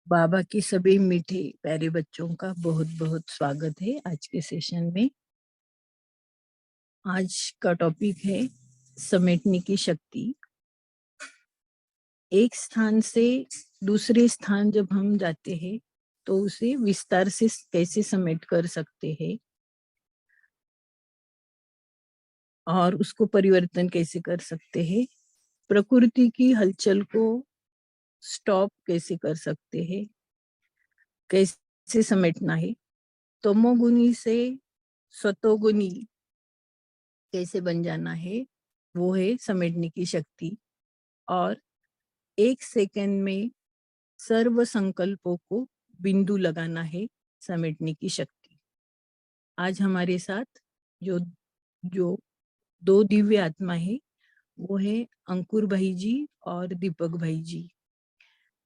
बाबा की सभी मीठे प्यारे बच्चों का बहुत बहुत स्वागत है आज के सेशन में। आज का टॉपिक है समेटने की शक्ति। एक स्थान से दूसरे स्थान जब हम जाते हैं तो उसे विस्तार से कैसे समेट कर सकते हैं और उसको परिवर्तन कैसे कर सकते हैं, प्रकृति की हलचल को स्टॉप कैसे कर सकते हैं, कैसे समेटना है, तमोगुनी से सतोगुनी कैसे बन जाना है, वो है समेटने की शक्ति। और एक सेकंड में सर्व संकल्पों को बिंदु लगाना है, समेटने की शक्ति। आज हमारे साथ जो जो दो दिव्य आत्मा है वो है अंकुर भाई जी और दीपक भाई जी।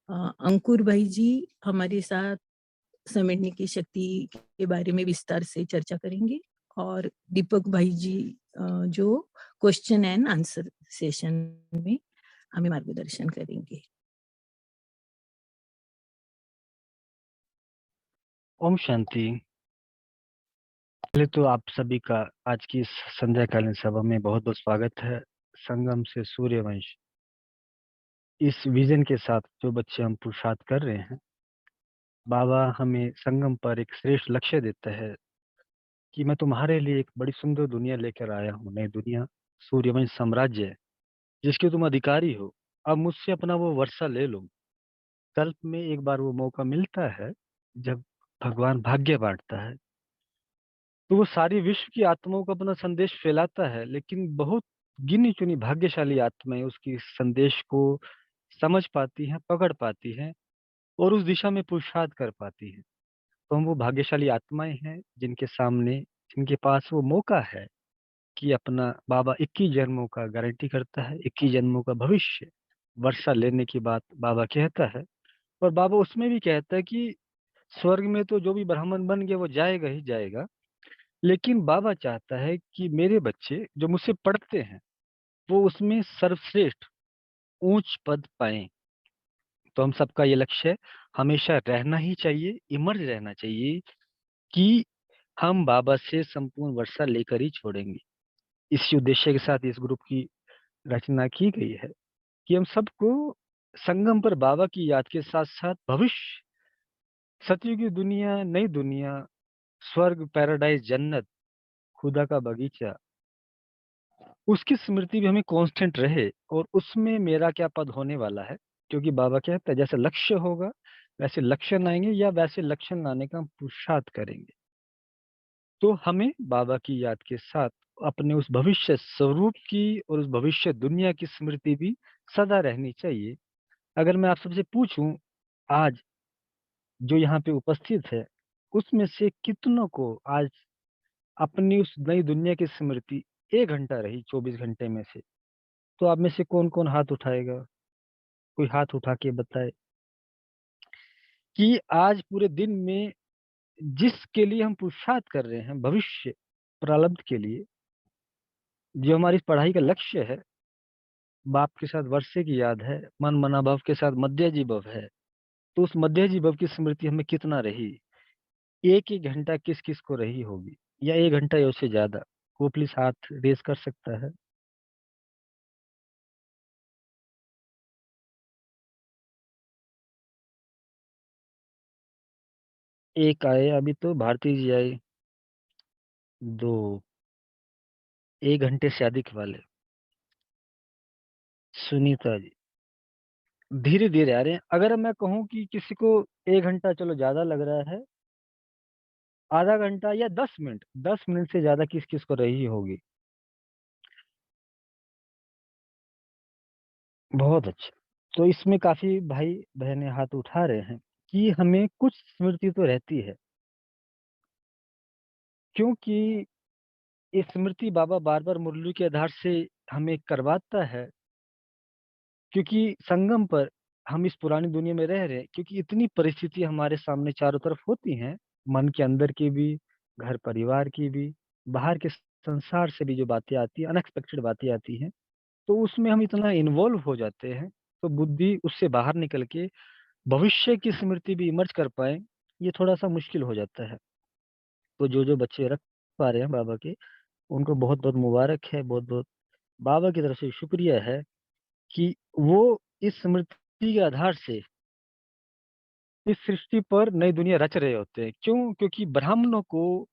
अंकुर भाई जी हमारे साथ समेटने की शक्ति के बारे में विस्तार से चर्चा करेंगे और दीपक भाई जी जो क्वेश्चन एंड आंसर सेशन में हमें मार्गदर्शन करेंगे। ओम शांति। पहले तो आप सभी का आज की इस संध्याकालीन सभा में बहुत बहुत स्वागत है। संगम से सूर्यवंश इस विजन के साथ जो बच्चे हम पुरुषार्थ कर रहे हैं, बाबा हमें संगम पर एक श्रेष्ठ लक्ष्य देता है कि मैं तुम्हारे लिए एक बड़ी सुंदर दुनिया लेकर आया हूँ, नई दुनिया, सूर्यवंश साम्राज्य जिसके तुम अधिकारी हो। अब मुझसे अपना वो वर्षा ले लो। कल्प में एक बार वो मौका मिलता है जब भगवान भाग्य बांटता है, तो वो सारी विश्व की आत्माओं को अपना संदेश फैलाता है, लेकिन बहुत गिनी चुनी भाग्यशाली आत्माएं उसकी संदेश को समझ पाती हैं, पकड़ पाती हैं और उस दिशा में पुरुषार्थ कर पाती हैं। तो हम वो भाग्यशाली आत्माएं हैं जिनके सामने, जिनके पास वो मौका है कि अपना, बाबा 21 जन्मों का गारंटी करता है, 21 जन्मों का भविष्य वर्षा लेने की बात बाबा कहता है। और बाबा उसमें भी कहता है कि स्वर्ग में तो जो भी ब्राह्मण बन गया वो जाएगा ही जाएगा, लेकिन बाबा चाहता है कि मेरे बच्चे जो मुझसे पढ़ते हैं वो उसमें सर्वश्रेष्ठ ऊंच पद पाएं। तो हम सबका ये लक्ष्य है, हमेशा रहना ही चाहिए, इमर्ज रहना चाहिए कि हम बाबा से संपूर्ण वर्षा लेकर ही छोड़ेंगे। इसी उद्देश्य के साथ इस ग्रुप की रचना की गई है कि हम सबको संगम पर बाबा की याद के साथ साथ भविष्य, सतयुग की दुनिया, नई दुनिया, स्वर्ग, पैराडाइज, जन्नत, खुदा का बगीचा, उसकी स्मृति भी हमें कांस्टेंट रहे और उसमें मेरा क्या पद होने वाला है। क्योंकि बाबा कहता है जैसे लक्ष्य होगा वैसे लक्षण आएंगे, या वैसे लक्षण लाने का हम पुरुषार्थ करेंगे। तो हमें बाबा की याद के साथ अपने उस भविष्य स्वरूप की और उस भविष्य दुनिया की स्मृति भी सदा रहनी चाहिए। अगर मैं आप सबसे पूछूं, आज जो यहाँ पे उपस्थित है उसमें से कितनों को आज अपनी उस नई दुनिया की स्मृति 1 घंटा रही 24 घंटे में से? तो आप में से कौन कौन हाथ उठाएगा? कोई हाथ उठा के बताए कि आज पूरे दिन में जिसके लिए हम पुरुषार्थ कर रहे हैं, भविष्य प्रारब्ध के लिए, जो हमारी इस पढ़ाई का लक्ष्य है, बाप के साथ वर्षे की याद है, मन मना भव के साथ मध्य जी भव है, तो उस मध्य जी भव की स्मृति हमें कितना रही? एक ही घंटा किस किस को रही होगी, या 1 घंटा या उससे ज्यादा? वो प्लीज हाथ रेज कर सकता है? एक आए अभी तो, भारती जी आए। दो, 1 घंटे से अधिक वाले, सुनीता जी। धीरे धीरे आ रहे हैं। अगर मैं कहूँ कि किसी को 1 घंटा चलो ज्यादा लग रहा है, आधा घंटा या 10 मिनट, 10 मिनट से ज्यादा किस किस को रही होगी? बहुत अच्छा। तो इसमें काफी भाई बहनें हाथ उठा रहे हैं कि हमें कुछ स्मृति तो रहती है, क्योंकि ये स्मृति बाबा बार बार मुरली के आधार से हमें करवाता है। क्योंकि संगम पर हम इस पुरानी दुनिया में रह रहे हैं, क्योंकि इतनी परिस्थिति हमारे सामने चारों तरफ होती हैं, मन के अंदर की भी, घर परिवार की भी, बाहर के संसार से भी जो बातें आती हैं, अनएक्सपेक्टेड बातें आती हैं, तो उसमें हम इतना इन्वॉल्व हो जाते हैं, तो बुद्धि उससे बाहर निकल के भविष्य की स्मृति भी इमर्ज कर पाए, ये थोड़ा सा मुश्किल हो जाता है। तो जो जो बच्चे रख पा रहे हैं बाबा के, उनको बहुत बहुत मुबारक है, बहुत बहुत बाबा की तरफ से शुक्रिया है कि वो इस स्मृति के आधार से इस सृष्टि पर नई दुनिया रच रहे होते हैं। क्यों? क्योंकि ब्राह्मणों को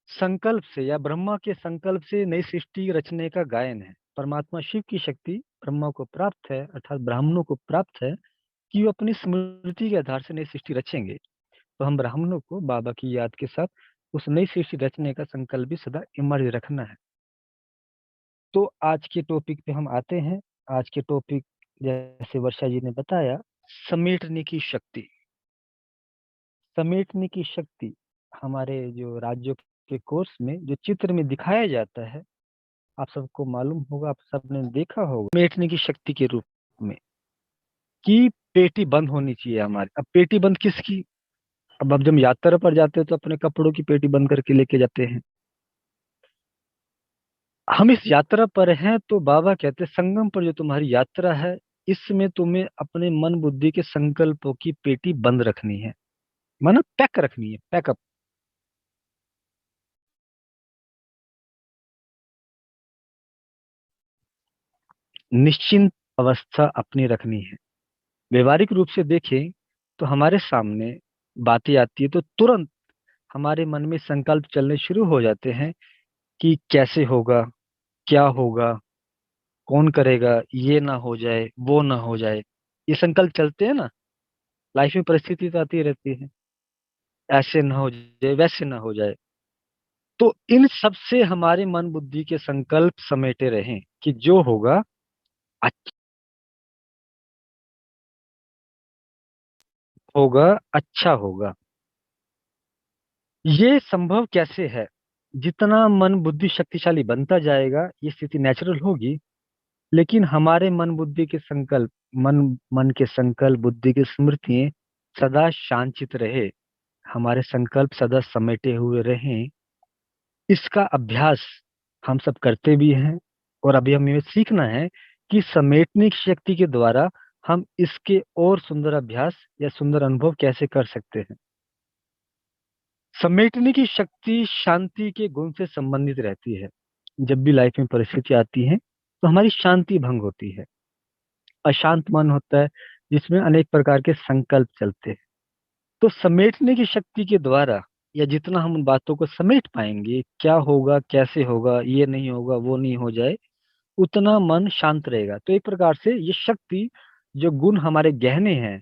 संकल्प से या ब्रह्मा के संकल्प से नई सृष्टि रचने का गायन है। परमात्मा शिव की शक्ति ब्रह्मा को प्राप्त है, अर्थात ब्राह्मणों को प्राप्त है कि वो अपनी स्मृति के आधार से नई सृष्टि रचेंगे। तो हम ब्राह्मणों को बाबा की याद के साथ उस नई सृष्टि रचने का संकल्प भी सदा इमर्ज रखना है। तो आज के टॉपिक पे हम आते हैं। आज के टॉपिक, जैसे वर्षा जी ने बताया, समेटने की शक्ति। समेटने की शक्ति हमारे जो राज्यों के कोर्स में जो चित्र में दिखाया जाता है, आप सबको मालूम होगा, आप सबने देखा होगा, समेटने की शक्ति के रूप में कि पेटी बंद होनी चाहिए हमारी। अब पेटी बंद किसकी? अब जब यात्रा पर जाते हैं तो अपने कपड़ों की पेटी बंद करके लेके जाते हैं। हम इस यात्रा पर हैं तो बाबा कहते हैं संगम पर जो तुम्हारी यात्रा है, इसमें तुम्हें अपने मन बुद्धि के संकल्पों की पेटी बंद रखनी है, माना पैक रखनी है, पैकअप। निश्चिंत अवस्था अपनी रखनी है। व्यवहारिक रूप से देखें तो हमारे सामने बातें आती है तो तुरंत हमारे मन में संकल्प चलने शुरू हो जाते हैं कि कैसे होगा, क्या होगा, कौन करेगा, ये ना हो जाए, वो ना हो जाए। ये संकल्प चलते हैं ना। लाइफ में परिस्थिति तो आती रहती है, ऐसे ना हो जाए, वैसे ना हो जाए। तो इन सब से हमारे मन बुद्धि के संकल्प समेटे रहें कि जो होगा अच्छा होगा, अच्छा होगा। ये संभव कैसे है? जितना मन बुद्धि शक्तिशाली बनता जाएगा ये स्थिति नेचुरल होगी, लेकिन हमारे मन बुद्धि के संकल्प, मन मन के संकल्प, बुद्धि की स्मृतियां सदा शांचित रहे, हमारे संकल्प सदा समेटे हुए रहें, इसका अभ्यास हम सब करते भी हैं। और अभी हमें सीखना है कि समेटने की शक्ति के द्वारा हम इसके और सुंदर अभ्यास या सुंदर अनुभव कैसे कर सकते हैं। समेटने की शक्ति शांति के गुण से संबंधित रहती है। जब भी लाइफ में परिस्थिति आती है तो हमारी शांति भंग होती है, अशांत मन होता है जिसमें अनेक प्रकार के संकल्प चलते हैं। तो समेटने की शक्ति के द्वारा, या जितना हम उन बातों को समेट पाएंगे, क्या होगा, कैसे होगा, ये नहीं होगा, वो नहीं हो जाए, उतना मन शांत रहेगा। तो एक प्रकार से ये शक्ति, जो गुण हमारे गहने हैं,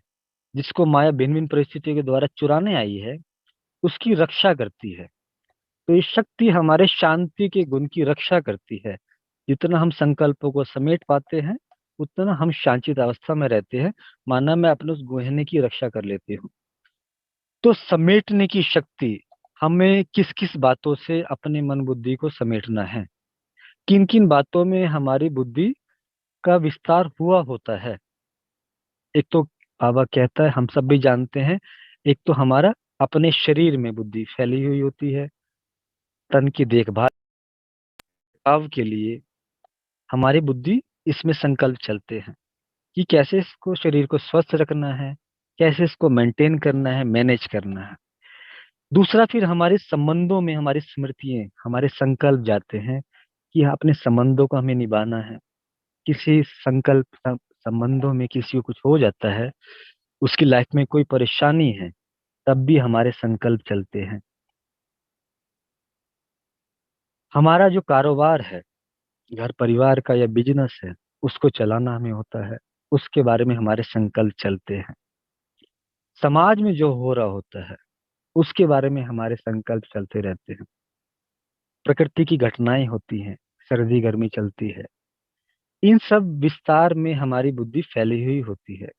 जिसको माया भिन्न भिन्न परिस्थितियों के द्वारा चुराने आई है, उसकी रक्षा करती है। तो ये शक्ति हमारे शांति के गुण की रक्षा करती है। जितना हम संकल्पों को समेट पाते हैं उतना हम शांतित अवस्था में रहते हैं, माना मैं अपने उस गहने की रक्षा कर लेती हूँ। तो समेटने की शक्ति, हमें किस किस बातों से अपने मन बुद्धि को समेटना है, किन किन बातों में हमारी बुद्धि का विस्तार हुआ होता है। एक तो बाबा कहता है, हम सब भी जानते हैं, एक तो हमारा अपने शरीर में बुद्धि फैली हुई होती है। तन की देखभाल भाव के लिए हमारी बुद्धि इसमें संकल्प चलते हैं कि कैसे इसको, शरीर को स्वस्थ रखना है, कैसे इसको मेंटेन करना है, मैनेज करना है। दूसरा, फिर हमारे संबंधों में हमारी स्मृतियां, हमारे संकल्प जाते हैं कि हाँ, अपने संबंधों को हमें निभाना है। किसी संबंधों में किसी को कुछ हो जाता है, उसकी लाइफ में कोई परेशानी है, तब भी हमारे संकल्प चलते हैं। हमारा जो कारोबार है, घर परिवार का या बिजनेस है, उसको चलाना हमें होता है, उसके बारे में हमारे संकल्प चलते हैं। समाज में जो हो रहा होता है उसके बारे में हमारे संकल्प चलते रहते हैं। प्रकृति की घटनाएं होती हैं, सर्दी गर्मी चलती है, इन सब विस्तार में हमारी बुद्धि फैली हुई होती है,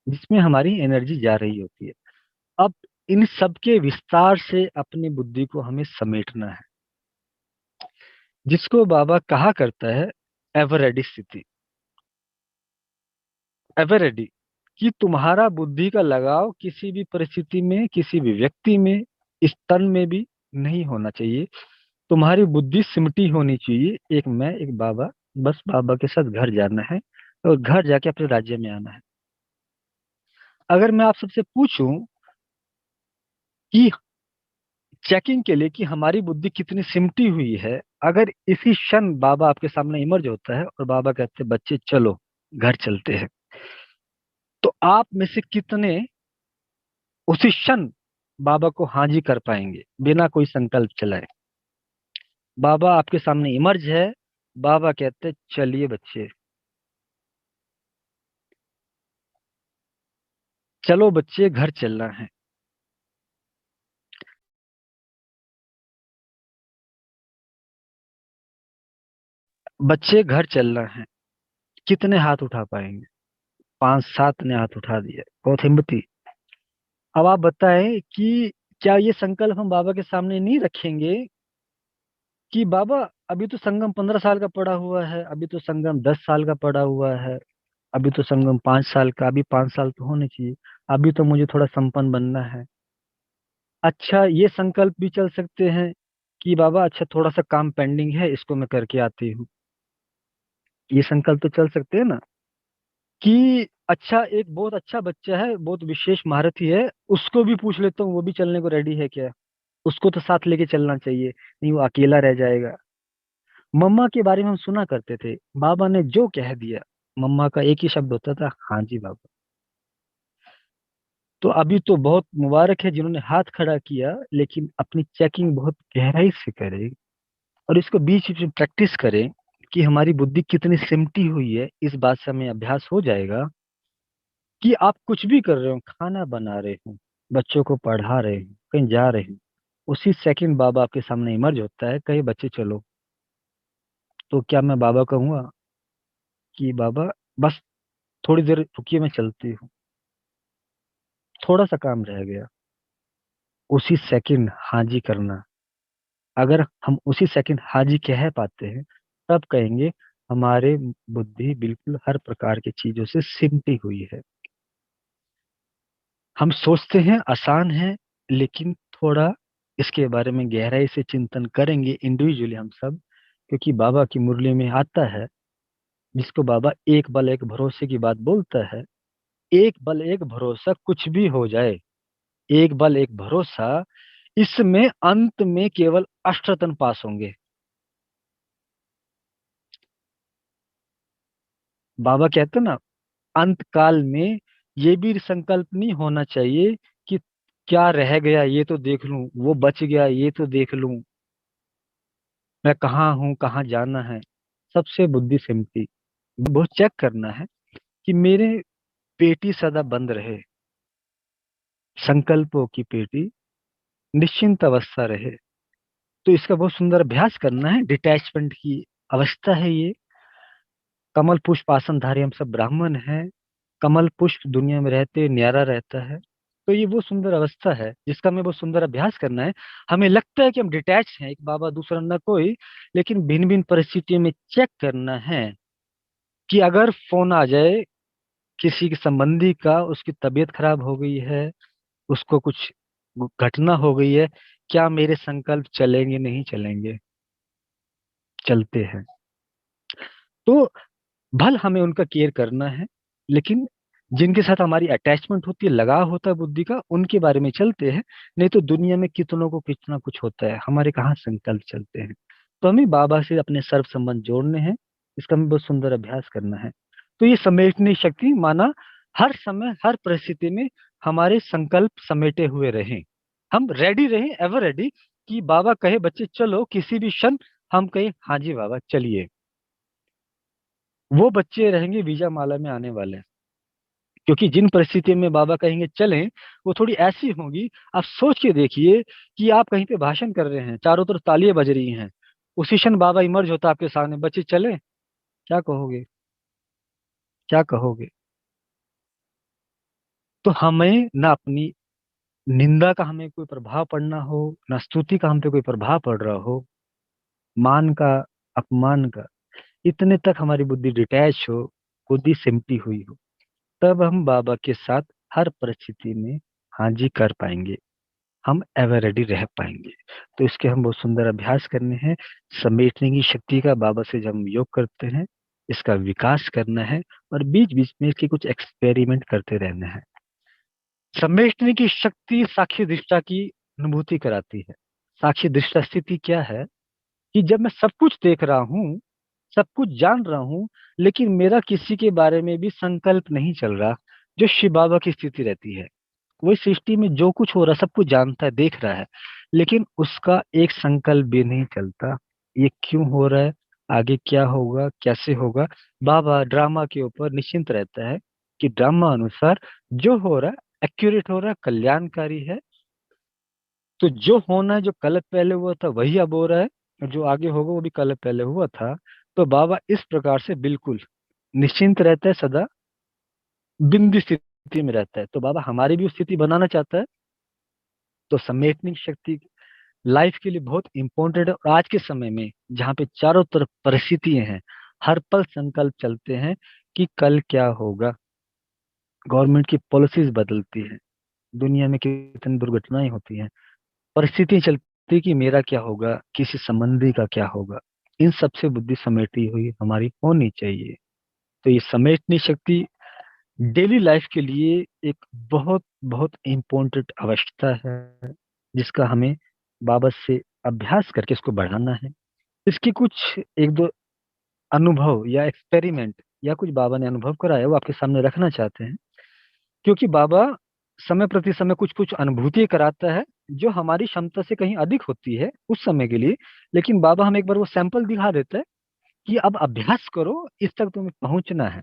जिसमें हमारी एनर्जी जा रही होती है। अब इन सब के विस्तार से अपनी बुद्धि को हमें समेटना है, जिसको बाबा कहा करता है एवर रेडी स्थिति। एवर रेडी कि तुम्हारा बुद्धि का लगाव किसी भी परिस्थिति में, किसी भी व्यक्ति में, इस तन में भी नहीं होना चाहिए। तुम्हारी बुद्धि सिमटी होनी चाहिए, एक मैं, एक बाबा, बस बाबा के साथ घर जाना है और घर जाके अपने राज्य में आना है। अगर मैं आप सबसे पूछूं कि चेकिंग के लिए कि हमारी बुद्धि कितनी सिमटी हुई है, अगर इसी क्षण बाबा आपके सामने इमर्ज होता है और बाबा कहते हैं बच्चे चलो घर चलते हैं, तो आप में से कितने उसी क्षण बाबा को हाँ जी कर पाएंगे बिना कोई संकल्प चलाए? बाबा आपके सामने इमर्ज है, बाबा कहते हैं चलिए बच्चे, चलो बच्चे घर चलना है। बच्चे घर चलना है, कितने हाथ उठा पाएंगे? 5-7 ने हाथ उठा दिया, बहुत हिम्मती। अब आप बताएं कि क्या ये संकल्प हम बाबा के सामने नहीं रखेंगे कि बाबा अभी तो संगम 15 साल का पड़ा हुआ है, अभी तो संगम 10 साल का पड़ा हुआ है, अभी तो संगम 5 साल का, अभी 5 साल तो होने चाहिए, अभी तो मुझे थोड़ा संपन्न बनना है। अच्छा ये संकल्प भी चल सकते हैं कि बाबा अच्छा थोड़ा सा काम पेंडिंग है, इसको मैं करके आती हूँ। ये संकल्प तो चल सकते हैं ना कि अच्छा एक बहुत अच्छा बच्चा है, बहुत विशेष महारथी है, उसको भी पूछ लेता हूँ वो भी चलने को रेडी है क्या, उसको तो साथ लेके चलना चाहिए, नहीं वो अकेला रह जाएगा। मम्मा के बारे में हम सुना करते थे, बाबा ने जो कह दिया, मम्मा का एक ही शब्द होता था, हाँ जी बाबा। तो अभी तो बहुत मुबारक है जिन्होंने हाथ खड़ा किया, लेकिन अपनी चेकिंग बहुत गहराई से करें और इसको बीच बीच में प्रैक्टिस करें कि हमारी बुद्धि कितनी सिमटी हुई है। इस बात से हमें अभ्यास हो जाएगा कि आप कुछ भी कर रहे हो, खाना बना रहे हो, बच्चों को पढ़ा रहे हो, कहीं जा रहे हो, उसी सेकंड बाबा आपके सामने इमर्ज होता है, कहे बच्चे चलो, तो क्या मैं बाबा कहूंगा कि बाबा बस थोड़ी देर रुकिए मैं चलती हूँ, थोड़ा सा काम रह गया, उसी सेकंड हाँ जी करना। अगर हम उसी सेकंड हाँ जी कह पाते हैं, तब कहेंगे हमारे बुद्धि बिल्कुल हर प्रकार की चीजों से सिमटी हुई है। हम सोचते हैं आसान है, लेकिन थोड़ा इसके बारे में गहराई से चिंतन करेंगे इंडिविजुअली हम सब, क्योंकि बाबा की मुरली में आता है, जिसको बाबा एक बल एक भरोसे की बात बोलता है, एक बल एक भरोसा कुछ भी हो जाए, एक बल एक भरोसा, इसमें अंत में केवल अष्टरत्न पास होंगे। बाबा कहते हैं ना, अंत काल में ये भी संकल्प नहीं होना चाहिए कि क्या रह गया ये तो देख लूं, वो बच गया ये तो देख लूं, मैं कहाँ हूँ कहाँ जाना है। सबसे बुद्धि सिमटी, बहुत चेक करना है कि मेरे पेटी सदा बंद रहे, संकल्पों की पेटी निश्चिंत अवस्था रहे। तो इसका बहुत सुंदर अभ्यास करना है, डिटैचमेंट की अवस्था है ये। कमल पुष्प आसनधारी हम सब ब्राह्मण हैं, कमल पुष्प दुनिया में रहते न्यारा रहता है। तो ये वो सुंदर अवस्था है जिसका हमें बहुत सुंदर अभ्यास करना है। हमें लगता है कि हम डिटैच हैं, एक बाबा दूसरा न कोई, लेकिन भिन्न भिन्न परिस्थितियों में चेक करना है कि अगर फोन आ जाए किसी के संबंधी का, उसकी तबीयत खराब हो गई है, उसको कुछ घटना हो गई है, क्या मेरे संकल्प चलेंगे नहीं चलेंगे? चलते हैं। तो भल हमें उनका केयर करना है, लेकिन जिनके साथ हमारी अटैचमेंट होती है, लगाव होता है बुद्धि का, उनके बारे में चलते हैं। नहीं तो दुनिया में कितनों को कितना कुछ होता है, हमारे कहाँ संकल्प चलते हैं। तो हमें बाबा से अपने सर्व संबंध जोड़ने हैं, इसका हमें बहुत सुंदर अभ्यास करना है। तो ये समेटने की शक्ति माना हर समय हर परिस्थिति में हमारे संकल्प समेटे हुए रहें, हम रेडी रहें, एवर रेडी, कि बाबा कहे बच्चे चलो, किसी भी क्षण हम कहें हाँ जी बाबा चलिए। वो बच्चे रहेंगे वीजा माला में आने वाले, क्योंकि जिन परिस्थितियों में बाबा कहेंगे चलें, वो थोड़ी ऐसी होंगी। आप सोच के देखिए कि आप कहीं पे भाषण कर रहे हैं, चारों तरफ तालियां बज रही हैं, उसी क्षण बाबा इमर्ज होता है आपके सामने, बच्चे चलें, क्या कहोगे? क्या कहोगे? तो हमें ना अपनी निंदा का हमें कोई प्रभाव पड़ना हो, ना स्तुति का हम पे कोई प्रभाव पड़ रहा हो, मान का, अपमान का, इतने तक हमारी बुद्धि डिटैच हो, बुद्धि सिमटी हुई हो, तब हम बाबा के साथ हर परिस्थिति में हाँ जी कर पाएंगे, हम एवर रेडी रह पाएंगे। तो इसके हम बहुत सुंदर अभ्यास करने हैं। समेटने की शक्ति का बाबा से जब हम योग करते हैं, इसका विकास करना है और बीच बीच में इसके कुछ एक्सपेरिमेंट करते रहना है। समेटने की शक्ति साक्षी दृष्टा की अनुभूति कराती है। साक्षी दृष्टा स्थिति क्या है कि जब मैं सब कुछ देख रहा हूँ, सब कुछ जान रहा हूँ, लेकिन मेरा किसी के बारे में भी संकल्प नहीं चल रहा, जो शिव बाबा की स्थिति रहती है। वही सृष्टि में जो कुछ हो रहा है सब कुछ जानता है, देख रहा है, लेकिन उसका एक संकल्प भी नहीं चलता। ये क्यों हो रहा है, आगे क्या होगा, कैसे होगा। बाबा ड्रामा के ऊपर निश्चिंत रहता है कि ड्रामा अनुसार जो हो रहा है एक्यूरेट हो रहा है, कल्याणकारी है। तो जो होना है, जो कल पहले हुआ था वही अब हो रहा है, और जो आगे होगा वो भी कल पहले हुआ था। तो बाबा इस प्रकार से बिल्कुल निश्चिंत रहता है, सदा बिंदु स्थिति में रहता है। तो बाबा हमारी भी स्थिति बनाना चाहता है। तो समेटने की शक्ति लाइफ के लिए बहुत इंपॉर्टेंट है। और आज के समय में जहाँ पे चारों तरफ परिस्थितियां हैं, हर पल संकल्प चलते हैं कि कल क्या होगा। गवर्नमेंट की पॉलिसीज बदलती है, दुनिया में कितनी दुर्घटनाएं होती हैं, परिस्थिति चलती कि मेरा क्या होगा, किसी संबंधी का क्या होगा। इन सबसे बुद्धि समेटी हुई हमारी होनी चाहिए। तो ये समेटने शक्ति डेली लाइफ के लिए एक बहुत बहुत इम्पोर्टेंट आवश्यकता है, जिसका हमें बाबा से अभ्यास करके इसको बढ़ाना है। इसकी कुछ एक दो अनुभव या एक्सपेरिमेंट या कुछ बाबा ने अनुभव कराया वो आपके सामने रखना चाहते हैं। क्योंकि बाबा समय प्रति समय कुछ कुछ अनुभूति कराता है जो हमारी क्षमता से कहीं अधिक होती है उस समय के लिए। लेकिन बाबा हमें एक बार वो सैंपल दिखा देता है कि अब अभ्यास करो, इस तक तुम्हें पहुंचना है।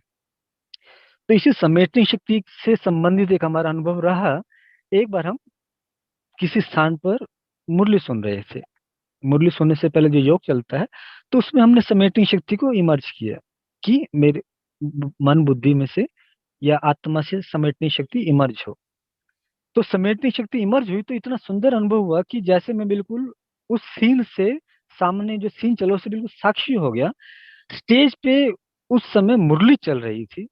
तो इसी समेटने शक्ति से संबंधित एक हमारा अनुभव रहा। एक बार हम किसी स्थान पर मुरली सुन रहे थे। मुरली सुनने से पहले जो योग चलता है, तो उसमें हमने समेटने शक्ति को इमर्ज किया कि मेरे मन बुद्धि में से या आत्मा से समेटने शक्ति इमर्ज हो। तो समेटने शक्ति इमर्ज हुई तो इतना सुंदर अनुभव हुआ कि जैसे मैं बिल्कुल उस सीन से, सामने जो सीन चला उससे बिल्कुल साक्षी हो गया। स्टेज पे उस समय मुरली चल रही थी,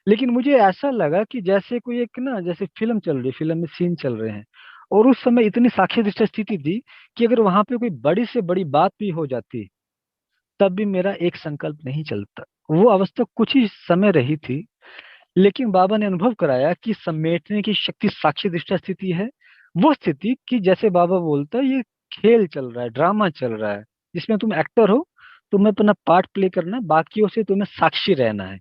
लेकिन मुझे ऐसा लगा कि जैसे कोई एक ना, जैसे फिल्म चल रही है, फिल्म में सीन चल रहे हैं। और उस समय इतनी साक्षी दृष्ट स्थिति थी कि अगर वहां पे कोई बड़ी से बड़ी बात भी हो जाती तब भी मेरा एक संकल्प नहीं चलता। वो अवस्था कुछ ही समय रही थी, लेकिन बाबा ने अनुभव कराया कि समेटने की शक्ति साक्षी दृष्टा स्थिति है। वो स्थिति कि जैसे बाबा बोलता है ये खेल चल रहा है, ड्रामा चल रहा है, जिसमें तुम एक्टर हो, तुम्हें अपना पार्ट प्ले करना है, बाकियों से तुम्हें साक्षी रहना है।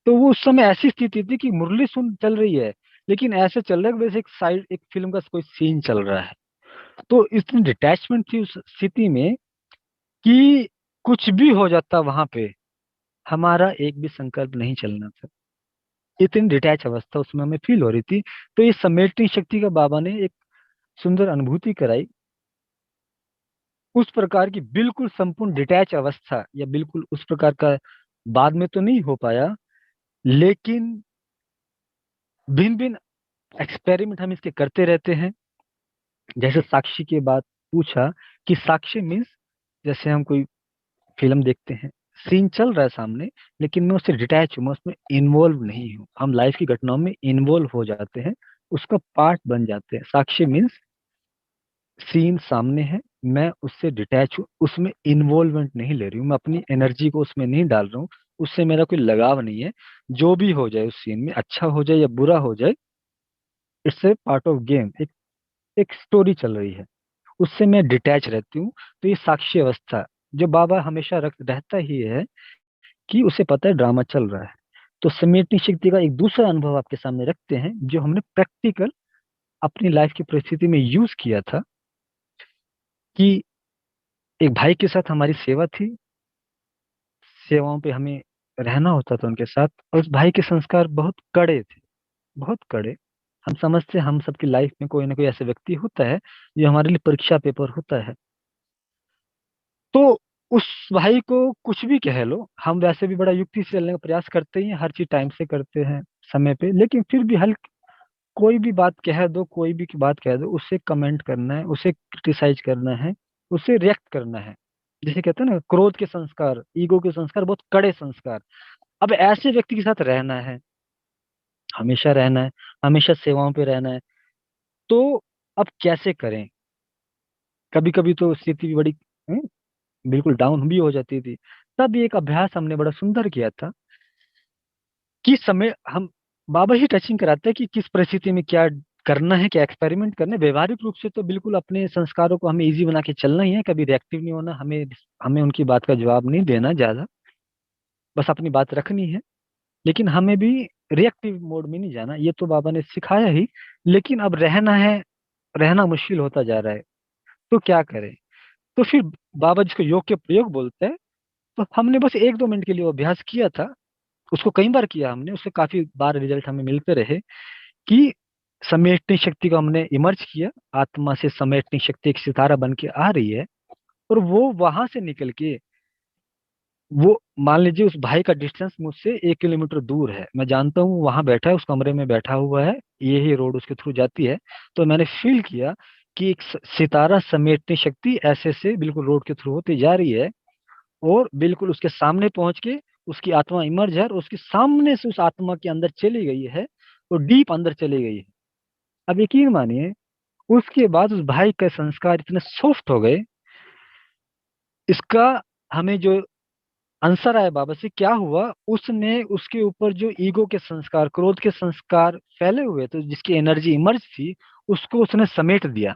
तो वो उस समय ऐसी स्थिति थी कि मुरली सुन चल रही है, लेकिन ऐसे चल रहा है कि वैसे एक साइड एक फिल्म का कोई सीन चल रहा है। तो इतनी डिटैचमेंट थी उस स्थिति में कि कुछ भी हो जाता वहां पे, हमारा एक भी संकल्प नहीं चलना था। इतनी डिटैच अवस्था उसमें हमें फील हो रही थी। तो ये समेटने शक्ति का बाबा ने एक सुंदर अनुभूति कराई। उस प्रकार की बिल्कुल संपूर्ण डिटैच अवस्था या बिल्कुल उस प्रकार का बाद में तो नहीं हो पाया, लेकिन भिन्न भिन्न एक्सपेरिमेंट हम इसके करते रहते हैं। जैसे साक्षी की बात पूछा कि साक्षी मीन्स, जैसे हम कोई फिल्म देखते हैं, सीन चल रहा है सामने, लेकिन मैं उससे डिटैच हूँ, मैं उसमें इन्वॉल्व नहीं हूँ। हम लाइफ की घटनाओं में इन्वॉल्व हो जाते हैं, उसका पार्ट बन जाते हैं। साक्षी मीन्स सीन सामने है, मैं उससे डिटैच हूँ, उसमें इन्वॉल्वमेंट नहीं ले रही हूँ, मैं अपनी एनर्जी को उसमें नहीं डाल रहा हूँ, उससे मेरा कोई लगाव नहीं है। जो भी हो जाए उस सीन में, अच्छा हो जाए या बुरा हो जाए, it's a part of game. एक एक स्टोरी चल रही है, उससे मैं डिटैच रहती हूँ। तो ये साक्षी अवस्था जो बाबा हमेशा रख रहता ही है कि उसे पता है ड्रामा चल रहा है। तो समेटनी शक्ति का एक दूसरा अनुभव आपके सामने रखते हैं जो हमने प्रैक्टिकल अपनी लाइफ की परिस्थिति में यूज किया था। कि एक भाई के साथ हमारी सेवा थी, सेवाओं पे हमें रहना होता था उनके साथ, और उस भाई के संस्कार बहुत कड़े थे, बहुत कड़े। हम समझते हैं हम सबकी लाइफ में कोई ना कोई ऐसा व्यक्ति होता है जो हमारे लिए परीक्षा पेपर होता है। तो उस भाई को कुछ भी कह लो, हम वैसे भी बड़ा युक्ति से चलने का प्रयास करते ही हैं, हर चीज टाइम से करते हैं, समय पे, लेकिन फिर भी हल्क कोई भी बात कह दो, कोई भी बात कह दो, उसे कमेंट करना है, उसे क्रिटिसाइज करना है, उसे रिएक्ट करना है। जैसे कहते हैं ना, क्रोध के संस्कार, ईगो के संस्कार, बहुत कड़े संस्कार। अब ऐसे व्यक्ति के साथ रहना है, हमेशा रहना है, हमेशा सेवाओं पे रहना है। तो अब कैसे करें। कभी कभी तो स्थिति भी बड़ी बिल्कुल डाउन भी हो जाती थी। तब एक अभ्यास हमने बड़ा सुंदर किया था कि समय हम बाबा ही टचिंग कराते हैं कि किस परिस्थिति में क्या करना है, क्या एक्सपेरिमेंट करना है। व्यवहारिक रूप से तो बिल्कुल अपने संस्कारों को हमें इजी बना के चलना ही है, कभी रिएक्टिव नहीं होना, हमें हमें उनकी बात का जवाब नहीं देना ज्यादा, बस अपनी बात रखनी है। लेकिन हमें भी रिएक्टिव मोड में नहीं जाना, ये तो बाबा ने सिखाया ही। लेकिन अब रहना है, रहना मुश्किल होता जा रहा है, तो क्या करें? तो फिर बाबा जिसको योग के प्रयोग बोलते हैं, तो हमने बस 1-2 मिनट के लिए वो अभ्यास किया था। उसको कई बार किया हमने, उससे काफी बार रिजल्ट हमें मिलते रहे कि समेटने शक्ति को हमने इमर्ज किया। आत्मा से समेटने शक्ति एक सितारा बन के आ रही है, और वो वहां से निकल के, वो मान लीजिए उस भाई का डिस्टेंस मुझसे 1 किलोमीटर दूर है, मैं जानता हूँ वहां बैठा है, उस कमरे में बैठा हुआ है, ये ही रोड उसके थ्रू जाती है। तो मैंने फील किया कि एक सितारा समेटने शक्ति ऐसे से बिल्कुल रोड के थ्रू होती जा रही है, और बिल्कुल उसके सामने पहुंच के उसकी आत्मा इमर्ज है, और उसके सामने से उस आत्मा के अंदर चली गई है, और डीप अंदर चली गई है। अब यकीन मानिए, उसके बाद उस भाई के संस्कार इतने सॉफ्ट हो गए। इसका हमें जो आंसर आया बाबा से, क्या हुआ, उसने उसके ऊपर जो ईगो के संस्कार, क्रोध के संस्कार फैले हुए थे, जिसकी एनर्जी इमर्ज थी, उसको उसने समेट दिया।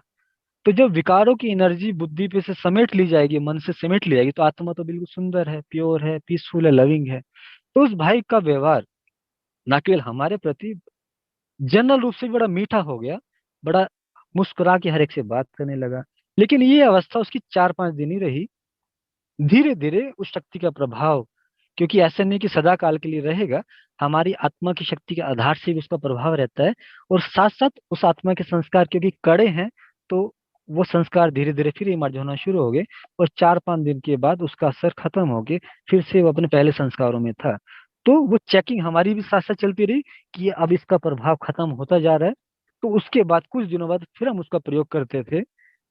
तो जब विकारों की एनर्जी बुद्धि पे से समेट ली जाएगी, मन से समेट ली जाएगी, तो आत्मा तो बिल्कुल सुंदर है, प्योर है, पीसफुल है, लविंग है। तो उस भाई का व्यवहार ना केवल हमारे प्रति, जनरल रूप से भी बड़ा मीठा हो गया, बड़ा मुस्कुरा के हर एक से बात करने लगा। लेकिन ये अवस्था उसकी 4-5 दिन ही रही। धीरे धीरे उस शक्ति का प्रभाव, क्योंकि ऐसा नहीं कि सदा काल के लिए रहेगा, हमारी आत्मा की शक्ति के आधार से भी उसका प्रभाव रहता है। और साथ साथ उस आत्मा के संस्कार क्योंकि कड़े हैं, तो वो संस्कार धीरे धीरे फिर इमर्ज होना शुरू हो गए, और 4-5 दिन के बाद उसका असर खत्म हो गया, फिर से वो अपने पहले संस्कारों में था। तो वो चेकिंग हमारी भी साथ साथ चलती रही कि अब इसका प्रभाव खत्म होता जा रहा है। तो उसके बाद कुछ दिनों बाद फिर हम उसका प्रयोग करते थे,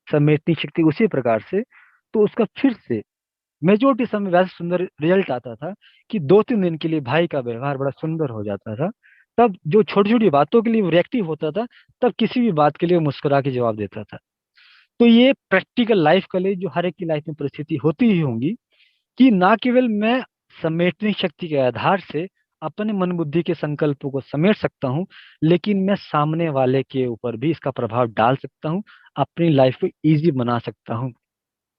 समेटनी शक्ति उसी प्रकार से। तो उसका फिर से मेजोरिटी समय वैसे सुंदर रिजल्ट आता था कि 2-3 दिन के लिए भाई का व्यवहार बड़ा सुंदर हो जाता था। तब जो छोटी छोटी बातों के लिए वो रिएक्टिव होता था, तब किसी भी बात के लिए वो मुस्कुरा के जवाब देता था। तो ये प्रैक्टिकल लाइफ के लिए जो हर एक की लाइफ में परिस्थिति होती ही होंगी, कि ना केवल मैं समेटने शक्ति के आधार से अपने मन बुद्धि के संकल्पों को समेट सकता हूँ, लेकिन मैं सामने वाले के ऊपर भी इसका प्रभाव डाल सकता हूँ, अपनी लाइफ को इजी बना सकता हूँ।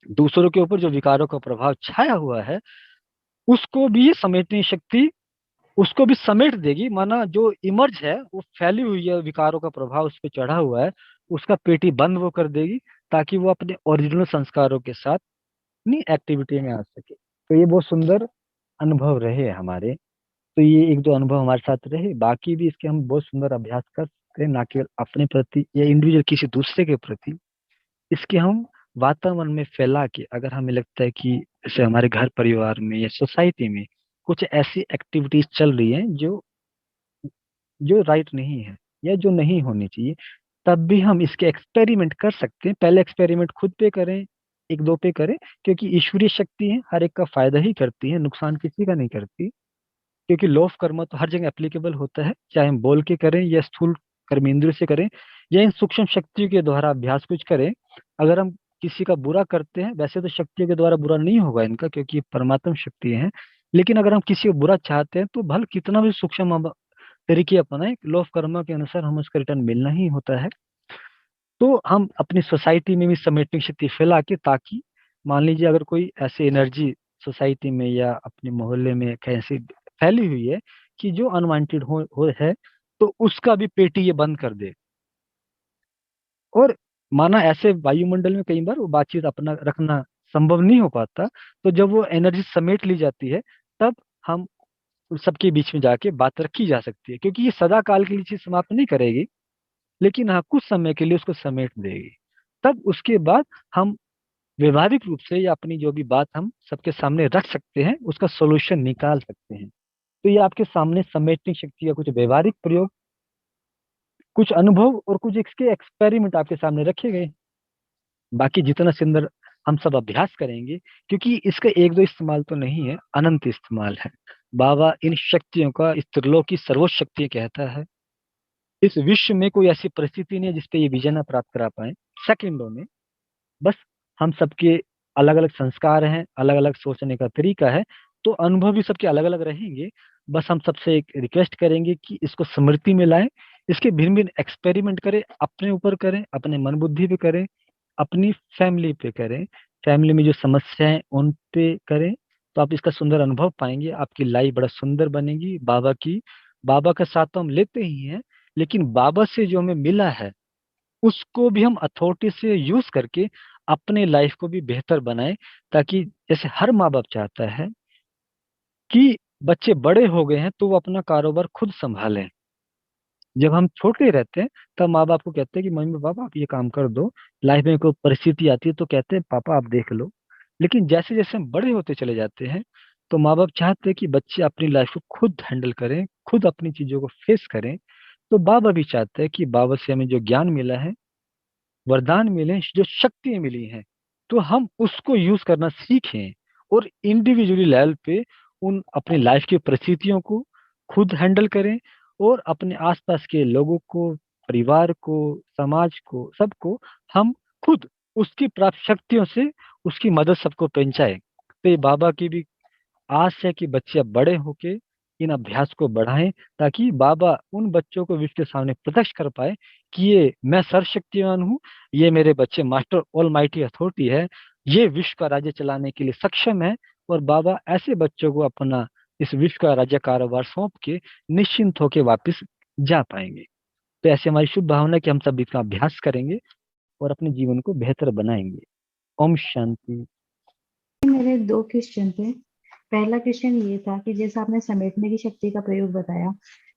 दूसरों के ऊपर जो विकारों का प्रभाव छाया हुआ है, उसको भी ये समेटने शक्ति उसको भी समेट देगी। माना जो इमर्ज है, वो फैली हुई है, विकारों का प्रभाव उस पर चढ़ा हुआ है, उसका पेटी बंद वो कर देगी, ताकि वो अपने ओरिजिनल संस्कारों के साथ अपनी एक्टिविटी में आ सके। तो ये बहुत सुंदर अनुभव रहे हमारे। तो ये 1-2 अनुभव हमारे साथ रहे, बाकी भी इसके हम बहुत सुंदर अभ्यास कर सकते हैं, ना केवल अपने प्रति या इंडिविजुअल किसी दूसरे के प्रति। इसके हम वातावरण में फैला के, अगर हमें लगता है कि जैसे हमारे घर परिवार में या सोसाइटी में कुछ ऐसी एक्टिविटीज चल रही हैं जो जो राइट नहीं है या जो नहीं होनी चाहिए, तब भी हम इसके एक्सपेरिमेंट कर सकते हैं। पहले एक्सपेरिमेंट खुद पे करें, 1-2 पे करें, क्योंकि ईश्वरीय शक्ति है, हर एक का फायदा ही करती है, नुकसान किसी का नहीं करती। क्योंकि लॉ ऑफ कर्म तो हर जगह एप्लीकेबल होता है, चाहे हम बोल के करें या स्थूल कर्मेंद्र से करें, या इन सूक्ष्म शक्तियों के द्वारा अभ्यास कुछ करें। अगर हम किसी का बुरा करते हैं, वैसे तो शक्तियों के द्वारा बुरा नहीं होगा इनका, क्योंकि ये परमात्म शक्ति है। लेकिन अगर हम किसी को बुरा चाहते हैं, तो भले कितना भी सूक्ष्म तरीके अपनाएं, लॉ ऑफ कर्म के अनुसार हमें उसका रिटर्न मिलना ही होता है। तो हम अपनी सोसाइटी में भी समेटने की शक्ति फैला के, ताकि मान लीजिए अगर कोई ऐसी एनर्जी सोसाइटी में या अपने मोहल्ले में कैसी फैली हुई है कि जो अनवांटेड हो है, तो उसका भी पेटी ये बंद कर दे। और माना ऐसे वायुमंडल में कई बार वो बातचीत अपना रखना संभव नहीं हो पाता, तो जब वो एनर्जी समेट ली जाती है, तब हम उन सबके बीच में जाके बात रखी जा सकती है, क्योंकि ये सदा काल के लिए चीज समाप्त नहीं करेगी, लेकिन हाँ कुछ समय के लिए उसको समेट देगी। तब उसके बाद हम व्यवहारिक रूप से या अपनी जो भी बात हम सबके सामने रख सकते हैं, उसका सोल्यूशन निकाल सकते हैं। तो ये आपके सामने समेटने की शक्ति का कुछ व्यवहारिक प्रयोग, कुछ अनुभव और कुछ इसके एक्सपेरिमेंट आपके सामने रखे गए। बाकी जितना सुंदर हम सब अभ्यास करेंगे, क्योंकि इसका 1-2 इस्तेमाल तो नहीं है, अनंत इस्तेमाल है। बाबा इन शक्तियों का इस त्रिलोक की सर्वोच्च शक्ति कहता है। इस विश्व में कोई ऐसी परिस्थिति नहीं है जिसपे ये विजय ना प्राप्त करा पाए सेकंडों में। बस हम सबके अलग अलग संस्कार हैं, अलग अलग सोचने का तरीका है, तो अनुभव भी सबके अलग अलग रहेंगे। बस हम सबसे एक रिक्वेस्ट करेंगे कि इसको स्मृति में लाएं, इसके भिन्न भिन्न एक्सपेरिमेंट करें, अपने ऊपर करें, अपने मन बुद्धि पे करें, अपनी फैमिली पे करें, फैमिली में जो समस्याएं उन पे करें, तो आप इसका सुंदर अनुभव पाएंगे, आपकी लाइफ बड़ा सुंदर बनेगी। बाबा का साथ तो हम लेते ही हैं, लेकिन बाबा से जो हमें मिला है उसको भी हम अथॉरिटी से यूज करके अपने लाइफ को भी बेहतर बनाएं, ताकि जैसे हर माँ बाप चाहता है कि बच्चे बड़े हो गए हैं तो वो अपना कारोबार खुद संभालें। जब हम छोटे रहते हैं तब माँ बाप को कहते हैं कि मम्मी पापा आप ये काम कर दो, लाइफ में कोई परिस्थिति आती है तो कहते हैं पापा आप देख लो। लेकिन जैसे जैसे हम बड़े होते चले जाते हैं तो माँ बाप चाहते हैं कि बच्चे अपनी लाइफ को खुद हैंडल करें, खुद अपनी चीजों को फेस करें। तो बाबा भी चाहते हैं कि बाबा से हमें जो ज्ञान मिला है, वरदान मिले, जो शक्तियां मिली हैं, तो हम उसको यूज करना सीखें और इंडिविजुअली लेवल पे उन अपनी लाइफ की परिस्थितियों को खुद हैंडल करें और अपने आसपास के लोगों को, परिवार को, समाज को, सबको हम खुद उसकी प्राप्त शक्तियों से उसकी मदद सबको पहुंचाए। तो ये बाबा की भी आस है कि बच्चे अब बड़े होके इन अभ्यास को बढ़ाएं, ताकि बाबा उन बच्चों को विश्व के सामने प्रत्यक्ष कर पाए कि ये मैं सर्वशक्तिमान हूँ, ये मेरे बच्चे मास्टर ऑल माइटी अथॉरिटी है, ये विश्व का राज्य चलाने के लिए सक्षम है। और बाबा ऐसे बच्चों को अपना इस विश्व का राज्य कारोबार सौंप के निश्चिंत होके वापस जा पाएंगे। तो ऐसी हमारी शुभ भावना है कि हम सब इसका अभ्यास करेंगे और अपने जीवन को बेहतर बनाएंगे। ओम शांति। मेरे 2 क्वेश्चन थे। पहला क्वेश्चन ये था कि जैसे आपने समेटने की शक्ति का प्रयोग बताया,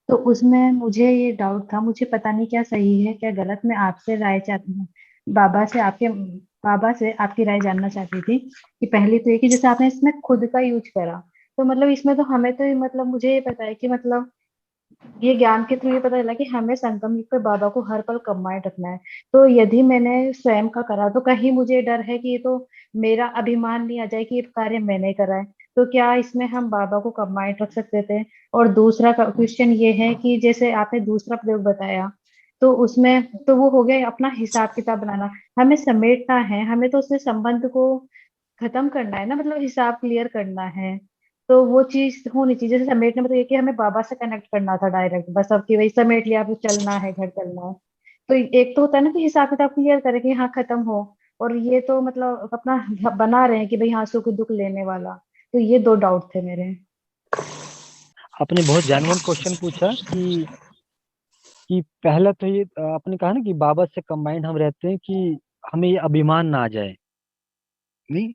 तो उसमें मुझे ये डाउट था, मुझे पता नहीं क्या सही है क्या गलत। मैं आपसे राय चाहती हूँ, बाबा से आपकी राय जानना चाहती थी कि पहली तो ये कि जैसे आपने इसमें खुद का यूज करा, तो मतलब इसमें तो हमें तो मतलब मुझे ये पता है कि मतलब ये ज्ञान के थ्रू ये पता चला कि हमें संगम युग पे बाबा को हर पल कंबाइंड रखना है। तो यदि मैंने स्वयं का करा तो कहीं मुझे डर है कि ये तो मेरा अभिमान नहीं आ जाए कि ये कार्य मैंने करा है। तो क्या इसमें हम बाबा को कंबाइंड रख सकते थे? और दूसरा क्वेश्चन ये है कि जैसे आपने दूसरा प्रयोग बताया, तो उसमें तो वो हो गया अपना हिसाब किताब बनाना, हमें समेटना है, हमें तो उससे संबंध को खत्म करना है ना, मतलब हिसाब क्लियर करना है। तो वो चीज होनी चाहिए। जैसे समेटने में तो ये कि हमें बाबा से कनेक्ट करना था डायरेक्ट, बस अब कि वही समेट लिया, अब चलना है, घर चलना है। तो एक तो होता है ना कि हिसाब किताब क्लियर करे कि हाँ खत्म हो, और ये तो मतलब अपना बना रहे हैं कि भाई हाँ सुख दुख लेने वाला। तो ये 2 डाउट थे मेरे। आपने बहुत जानवन क्वेश्चन पूछा कि पहला तो ये आपने कहा ना कि बाबा से कंबाइंड हम रहते हैं कि हमें ये अभिमान ना आ जाए। नहीं,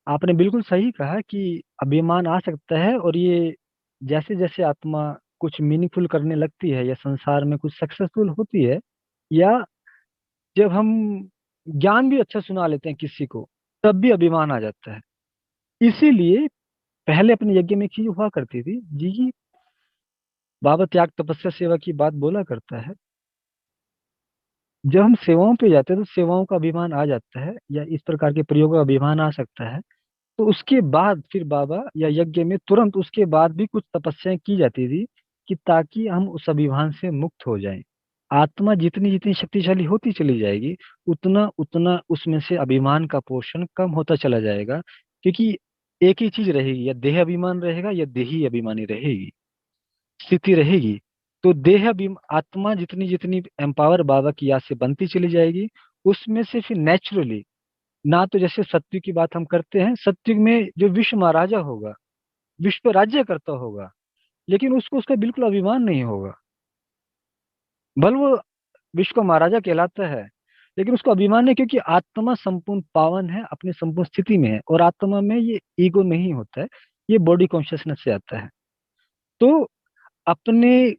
आपने बिल्कुल सही कहा कि अभिमान आ सकता है, और ये जैसे जैसे आत्मा कुछ मीनिंगफुल करने लगती है या संसार में कुछ सक्सेसफुल होती है, या जब हम ज्ञान भी अच्छा सुना लेते हैं किसी को, तब भी अभिमान आ जाता है। इसीलिए पहले अपने यज्ञ में एक चीज हुआ करती थी जी की, बाबा त्याग तपस्या सेवा की बात बोला करता है। जब हम सेवाओं पे जाते हैं तो सेवाओं का अभिमान आ जाता है, या इस प्रकार के प्रयोग का अभिमान आ सकता है। तो उसके बाद फिर बाबा या यज्ञ में तुरंत उसके बाद भी कुछ तपस्याएं की जाती थी कि ताकि हम उस अभिमान से मुक्त हो जाएं। आत्मा जितनी जितनी शक्तिशाली होती चली जाएगी, उतना उतना उसमें से अभिमान का पोषण कम होता चला जाएगा, क्योंकि एक ही चीज रहेगी, या देह अभिमान रहेगा या देही अभिमानी रहेगी, स्थिति रहेगी। तो आत्मा जितनी जितनी एम्पावर बाबा की याद से बनती चली जाएगी, उसमें से फिर नेचुरली, ना तो जैसे सत्युग की बात हम करते हैं, सत्युग में जो विश्व महाराजा होगा, विश्व पर राज्य करता होगा, लेकिन उसको उसका बिल्कुल अभिमान नहीं होगा। बल वो विश्व का महाराजा कहलाता है, लेकिन उसको अभिमान है, क्योंकि आत्मा संपूर्ण पावन है, अपनी संपूर्ण स्थिति में है, और आत्मा में ये ईगो नहीं होता है, ये बॉडी कॉन्शियसनेस से आता है। तो अपने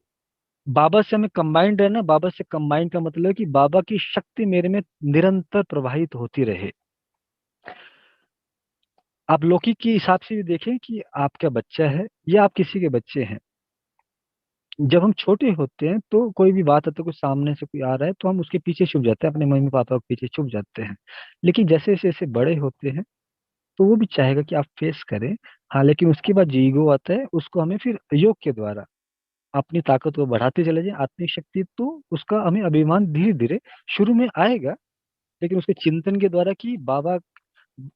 बाबा से हमें कंबाइंड रहना, बाबा से कंबाइंड का मतलब है कि बाबा की शक्ति मेरे में निरंतर प्रवाहित होती रहे। आप लौकिक के हिसाब से भी देखें कि आपका बच्चा है या आप किसी के बच्चे हैं, जब हम छोटे होते हैं तो कोई भी बात है तो कुछ सामने से कोई आ रहा है तो हम उसके पीछे छुप जाते हैं, अपने मम्मी पापा के पीछे छुप जाते हैं। लेकिन जैसे जैसे जैसे बड़े होते हैं तो वो भी चाहेगा कि आप फेस करें। हाँ, लेकिन उसके बाद जो ईगो आता है उसको हमें फिर योग के द्वारा अपनी ताकत को बढ़ाते चले जाए, आत्मिक शक्ति, तो उसका हमें अभिमान धीरे धीरे शुरू में आएगा, लेकिन उसके चिंतन के द्वारा कि बाबा,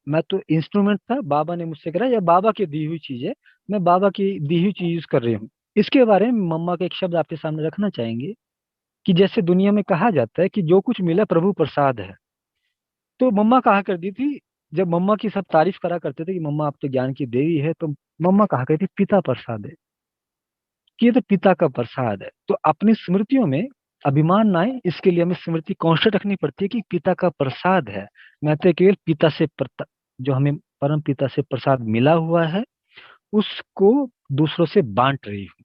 मैं तो इंस्ट्रूमेंट था, बाबा ने मुझसे करा, या बाबा की दी हुई चीज है, मैं बाबा की दी हुई चीज यूज कर रही हूँ, इसके बारे में मम्मा का एक शब्द आपके सामने रखना चाहेंगे कि जैसे दुनिया में कहा जाता है कि जो कुछ मिला प्रभु प्रसाद है, तो मम्मा कहा करती थी, जब मम्मा की सब तारीफ करा करते थे कि मम्मा आप तो ज्ञान की देवी है, तो मम्मा कहा करती पिता प्रसाद है, कि ये तो पिता का प्रसाद है। तो अपनी स्मृतियों में अभिमान ना आए, इसके लिए हमें स्मृति कांस्टेंट रखनी पड़ती है कि पिता का प्रसाद है। मैं तो केवल पिता से जो हमें परम पिता से प्रसाद मिला हुआ है उसको दूसरों से बांट रही हूँ।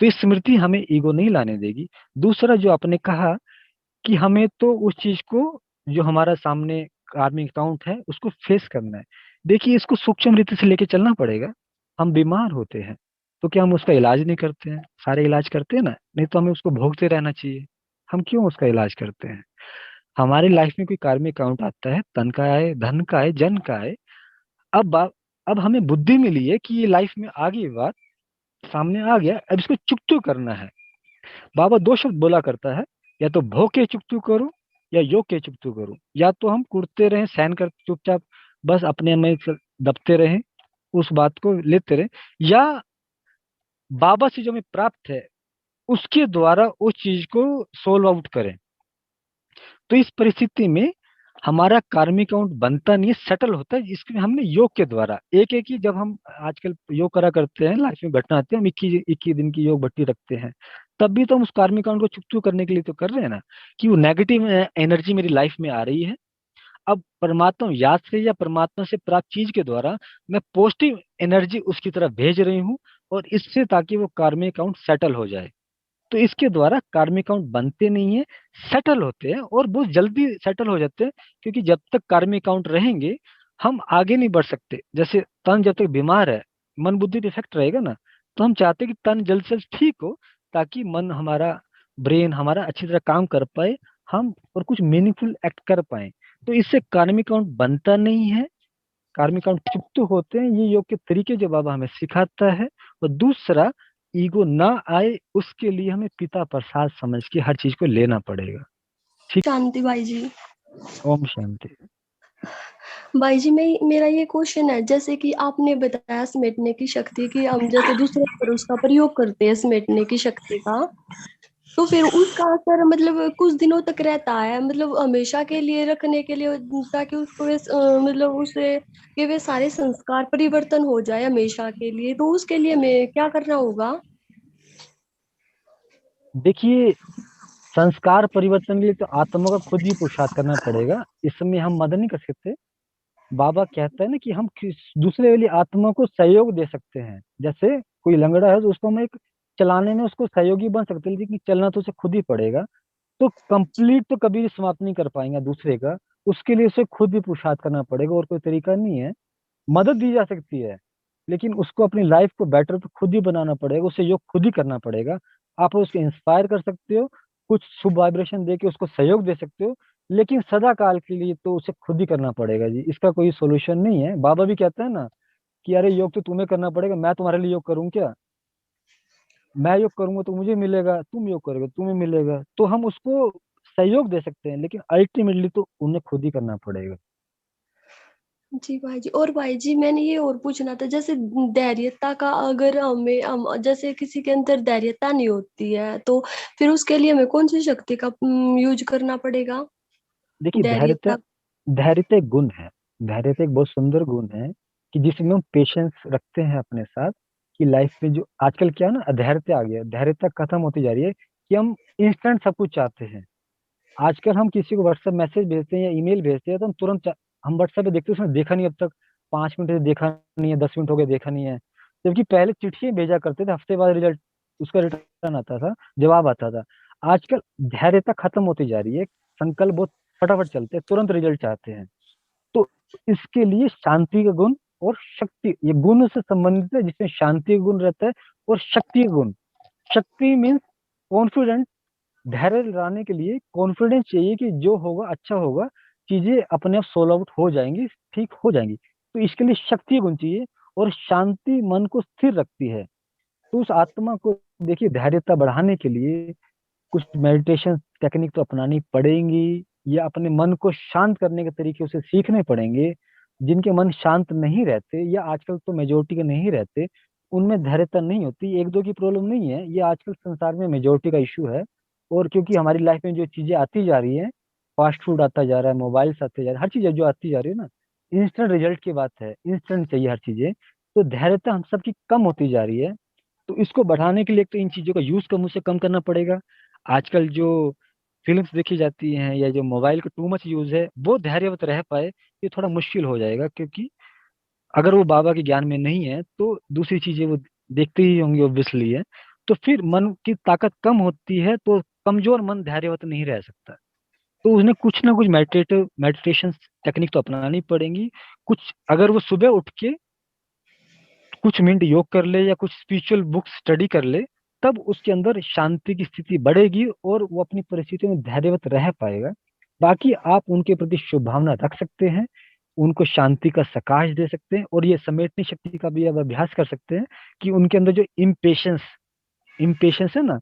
तो इस स्मृति हमें ईगो नहीं लाने देगी। दूसरा जो आपने कहा कि हमें तो उस चीज को, जो हमारा सामने कार्मिक अकाउंट है, उसको फेस करना है। देखिए, इसको सूक्ष्म रीति से लेके चलना पड़ेगा। हम बीमार होते हैं तो क्या हम उसका इलाज नहीं करते हैं? सारे इलाज करते हैं ना, नहीं तो हमें उसको भोगते रहना चाहिए। हम क्यों उसका इलाज करते हैं? हमारी लाइफ में कोई कार्मिक अकाउंट आता है, तन का आए, धन का आए, जन का आए। अब हमें बुद्धि मिली है कि ये लाइफ में आ गई बात, सामने आ गया, अब इसको चुकतू करना है। बाबा दो शब्द बोला करता है, या तो भोग के चुकतू करो या योग के चुकतू करो। या तो हम कुड़ते रहें, सहन कर चुपचाप बस अपने में दबते रहें, उस बात को लेते रहें, या बाबा से जो हमें प्राप्त है उसके द्वारा उस चीज को सोल्व आउट करें। तो इस परिस्थिति में हमारा कार्मिक अकाउंट बनता नहीं है, सेटल होता है। इसमें हमने योग के द्वारा एक एक ही, जब हम आजकल योग करा करते हैं, लाइफ में घटना आती है, हम 21 दिन की योग भट्टी रखते हैं, तब भी तो हम उस कार्मिक अकाउंट को चुकचू करने के लिए तो कर रहे हैं ना, कि वो नेगेटिव एनर्जी मेरी लाइफ में आ रही है। अब परमात्मा याद से या परमात्मा से प्राप्त चीज के द्वारा मैं पॉजिटिव एनर्जी उसकी तरफ भेज रही हूँ, और इससे ताकि वो कार्मिक अकाउंट सेटल हो जाए। तो इसके द्वारा कार्मिक अकाउंट बनते नहीं है, सेटल होते हैं, और बहुत जल्दी सेटल हो जाते हैं। क्योंकि जब तक कार्मिक अकाउंट रहेंगे हम आगे नहीं बढ़ सकते। जैसे तन जब तक बीमार है, मन बुद्धि डिफेक्ट रहेगा ना, तो हम चाहते हैं कि तन जल्द से जल्द ठीक हो, ताकि मन हमारा, ब्रेन हमारा अच्छी तरह काम कर पाए, हम और कुछ मीनिंगफुल एक्ट कर पाए। तो इससे कार्मिक अकाउंट बनता नहीं है, कार्मिक अकाउंट चुप्त होते हैं। ये योग के तरीके जो बाबा हमें सिखाता है। और दूसरा, ईगो ना आए उसके लिए हमें पिता प्रसाद समझ के हर चीज को लेना पड़ेगा। ठीक। शांति भाई जी। ओम शांति। भाई जी, मेरा ये क्वेश्चन है, जैसे कि आपने बताया समेटने की शक्ति की, हम जैसे दूसरे पर उसका प्रयोग करते हैं समेटने की शक्ति का, तो फिर उसका असर मतलब कुछ दिनों तक रहता है, मतलब हमेशा के लिए रखने के लिए, ताकि उसको मतलब उसे कि वे सारे संस्कार परिवर्तन हो जाए हमेशा के लिए, तो उसके लिए हमें क्या करना होगा? देखिए, संस्कार परिवर्तन के लिए तो आत्मा का खुद ही पुरुषार्थ करना पड़ेगा। इसमें हम मदद नहीं कर सकते। बाबा कहता है ना कि हम दूसरे वाली आत्मा को सहयोग दे सकते हैं। जैसे कोई लंगड़ा है तो उसको हम एक चलाने में उसको सहयोगी बन सकते हैं, लेकिन चलना तो उसे खुद ही पड़ेगा। तो कंप्लीट तो कभी भी समाप्त नहीं कर पाएंगे दूसरे का, उसके लिए उसे खुद भी पुरुषार्थ करना पड़ेगा, और कोई तरीका नहीं है। मदद दी जा सकती है, लेकिन उसको अपनी लाइफ को बेटर तो खुद ही बनाना पड़ेगा, उसे योग खुद ही करना पड़ेगा। आप उसको इंस्पायर कर सकते हो, कुछ शुभ वाइब्रेशन दे के उसको सहयोग दे सकते हो, लेकिन सदा काल के लिए तो उसे खुद ही करना पड़ेगा जी। इसका कोई सोल्यूशन नहीं है। बाबा भी कहते हैं ना कि अरे योग तो तुम्हें करना पड़ेगा, मैं तुम्हारे लिए योग करूँ क्या? मैं योग करूंगा तो मुझे मिलेगा, तुम योग करोगे तुम्हें मिलेगा। तो हम उसको सहयोग दे सकते हैं, लेकिन अल्टीमेटली तो उन्हें खुद ही करना पड़ेगा। जी भाई जी। और भाई जी, मैंने ये और पूछना था, जैसे धैर्यता का, अगर हम जैसे किसी के अंदर धैर्यता नहीं होती है, तो फिर उसके लिए हमें कौन सी शक्ति का यूज करना पड़ेगा? देखिए, धैर्यता, धैर्यता। धैर्यता एक गुण है। धैर्यता एक बहुत सुंदर गुण है कि जिसमें हम पेशेंस रखते हैं अपने साथ। कि लाइफ में जो आजकल क्या है ना, अधैर्यता आ गया, धैर्यता खत्म होती जा रही है, कि हम इंस्टेंट सब कुछ चाहते हैं। आजकल हम किसी को व्हाट्सएप मैसेज भेजते हैं या ईमेल भेजते हैं तो हम तुरंत हम व्हाट्सएप पे देखते हैं उसने देखा नहीं अब तक, 5 मिनट से देखा नहीं है, 10 मिनट हो गए देखा नहीं है। जबकि पहले चिट्ठियां भेजा करते थे, हफ्ते बाद रिजल्ट, उसका रिटर्न आता था, जवाब आता था। आजकल धैर्यता खत्म होती जा रही है, संकल्प बहुत फटाफट चलते हैं, तुरंत रिजल्ट चाहते हैं। तो इसके लिए शांति का गुण और शक्ति, ये गुण से संबंधित है, जिसमें शांति का गुण रहता है और शक्ति का गुण। शक्ति मीन्स कॉन्फिडेंट। धैर्य लाने के लिए कॉन्फिडेंस चाहिए कि जो होगा अच्छा होगा, चीजें अपने आप सोल्व आउट हो जाएंगी, ठीक हो जाएंगी। तो इसके लिए शक्ति गुण चाहिए, और शांति मन को स्थिर रखती है। तो उस आत्मा को, देखिए, धैर्यता बढ़ाने के लिए कुछ मेडिटेशन टेक्निक तो अपनानी पड़ेंगी, या अपने मन को शांत करने के तरीके उसे सीखने पड़ेंगे। जिनके मन शांत नहीं रहते, या आजकल तो मेजोरिटी के नहीं रहते, उनमें धैर्यता नहीं होती। एक दो की प्रॉब्लम नहीं है, ये आजकल संसार में मेजोरिटी का इशू है। और क्योंकि हमारी लाइफ में जो चीजें आती जा रही है, फास्ट फूड आता जा रहा है, मोबाइल्स आते जा रहे हैं, हर चीज जो आती जा रही है ना, इंस्टेंट रिजल्ट की बात है, इंस्टेंट चाहिए हर चीजें। तो धैर्यता हम सबकी कम होती जा रही है। तो इसको बढ़ाने के लिए एक तो इन चीजों का यूज कम से कम करना पड़ेगा। आजकल जो फिल्म्स देखी जाती हैं या जो मोबाइल का टू मच यूज है, वो धैर्यवत रह पाए, ये थोड़ा मुश्किल हो जाएगा। क्योंकि अगर वो बाबा के ज्ञान में नहीं है तो दूसरी चीजें वो देखते ही होंगे ऑब्वियसली है। तो फिर मन की ताकत कम होती है, तो कमजोर मन धैर्यवत नहीं रह सकता। तो उन्हें कुछ ना कुछ मेडिटेशन टेक्निक तो अपनानी पड़ेंगी। कुछ अगर वो सुबह उठ के कुछ मिनट योग कर ले या कुछ स्पिरिचुअल बुक स्टडी कर ले, तब उसके अंदर शांति की स्थिति बढ़ेगी और वो अपनी परिस्थितियों में धैर्यवत रह पाएगा। बाकी आप उनके प्रति शुभ भावना रख सकते हैं, उनको शांति का सकाश दे सकते हैं, और ये समेटने शक्ति का भी आप अभ्यास कर सकते हैं कि उनके अंदर जो इम्पेशंस इम्पेशंस है ना,